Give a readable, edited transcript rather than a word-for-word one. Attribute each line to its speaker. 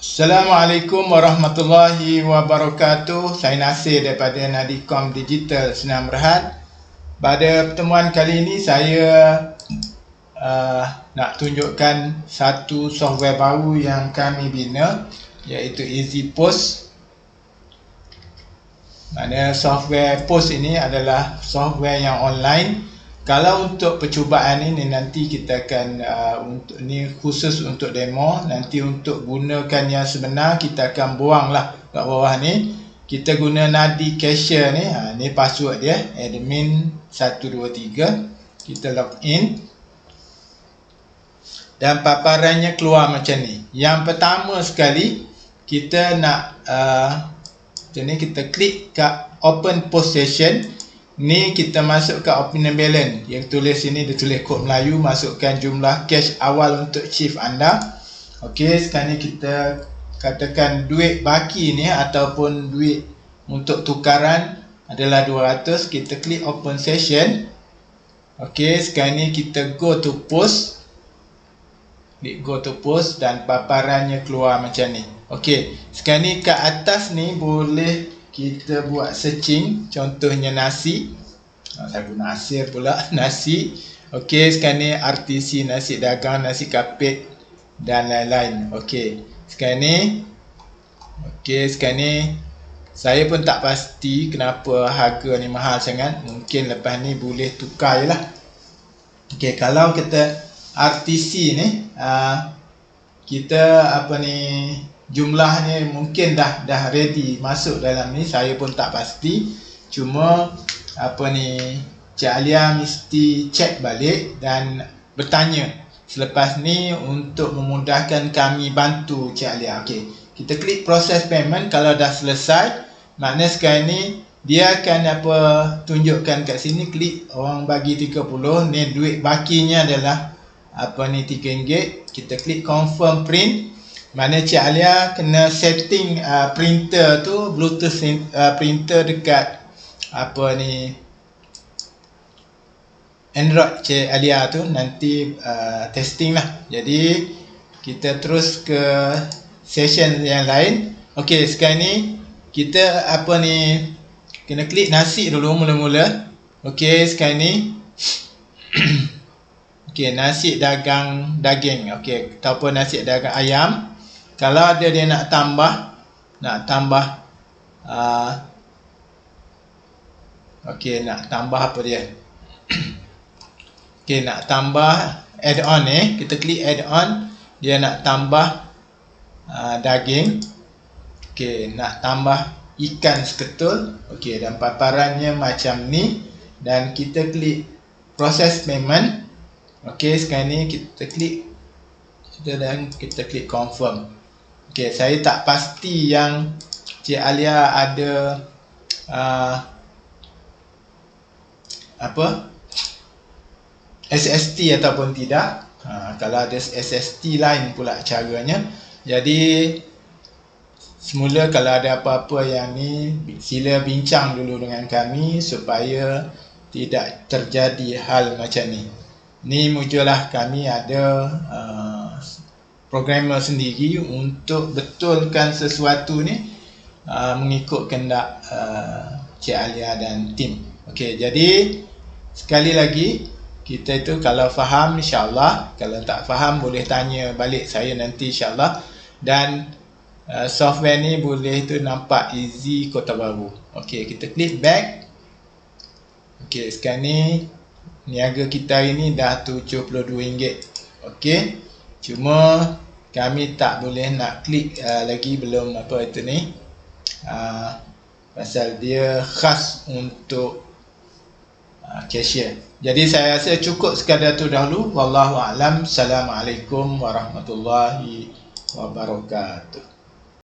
Speaker 1: Assalamualaikum warahmatullahi wabarakatuh. Saya Nasir daripada Nadikom Digital Senam Rehat. Pada pertemuan kali ini saya nak tunjukkan satu software baru yang kami bina, iaitu EasyPost. Mana software post ini adalah software yang online. Kalau untuk percubaan ini nanti kita akan untuk ni khusus untuk demo. Nanti untuk gunakan yang sebenar kita akan buanglah kat bawah ni. Kita guna Nadi Cashier ni. Ni password dia, admin 123. Kita login dan paparannya keluar macam ni. Yang pertama sekali kita nak macam ni, kita klik kat Open Post Session. Ni kita masuk ke opening balance. Yang tulis sini dia tulis kod Melayu, masukkan jumlah cash awal untuk shift anda. Okey, sekarang ni kita katakan duit baki ni ataupun duit untuk tukaran adalah 200. Kita klik open session. Okey, sekarang ni kita go to post. Klik go to post dan paparannya keluar macam ni. Okey, sekarang ni kat atas ni boleh kita buat searching, contohnya nasi. Saya guna Asir pula, nasi. Okey, sekarang ni RTC, nasi dagang, nasi kapit dan lain-lain. Okey, sekarang ni sekarang ni saya pun tak pasti kenapa harga ni mahal sangat. Mungkin lepas ni boleh tukar je lah. Okey, kalau kita RTC ni kita jumlah ni mungkin dah ready masuk dalam ni, saya pun tak pasti. Cuma Cik Alia mesti cek balik dan bertanya selepas ni untuk memudahkan kami bantu Cik Alia. Okey, kita klik proses payment. Kalau dah selesai, maknanya sekarang ni dia akan tunjukkan kat sini, klik orang bagi 30, ni duit bakinya adalah RM3. Kita klik confirm print. Mana Cik Alia kena setting printer tu, Bluetooth printer dekat Android Cik Alia tu, nanti testing lah. Jadi kita terus ke session yang lain. Okey, sekarang ni kita kena klik nasi dulu mula-mula. Okey, sekarang ni okey, nasi dagang daging, okey, ataupun nasi dagang ayam. Kalau ada dia nak tambah okey, nak tambah apa dia? Okey, nak tambah add-on kita klik add-on. Dia nak tambah daging. Okey, nak tambah ikan seketul. Okey, dan paparannya macam ni. Dan kita klik proses payment. Okey, sekarang ni kita klik dan kita klik confirm. Okey, saya tak pasti yang Cik Alia ada SST ataupun tidak. Kalau ada SST lain pula caranya. Jadi semula kalau ada apa-apa yang ni, sila bincang dulu dengan kami supaya tidak terjadi hal macam ni. Ni mujulah kami ada programmer sendiri untuk betulkan sesuatu ni mengikut kehendak Cik Alia dan tim. Okey, jadi sekali lagi, kita itu kalau faham insya-Allah, kalau tak faham boleh tanya balik saya nanti insya-Allah. Dan software ni boleh tu nampak easy Kota Baru. Okey, kita klik back. Okey, sekarang ni niaga kita hari ni dah RM72. Okey, cuma kami tak boleh nak klik lagi, belum pasal dia khas untuk cashier. Jadi saya rasa cukup sekadar tu dahulu. Wallahu a'lam. Assalamualaikum warahmatullahi wabarakatuh.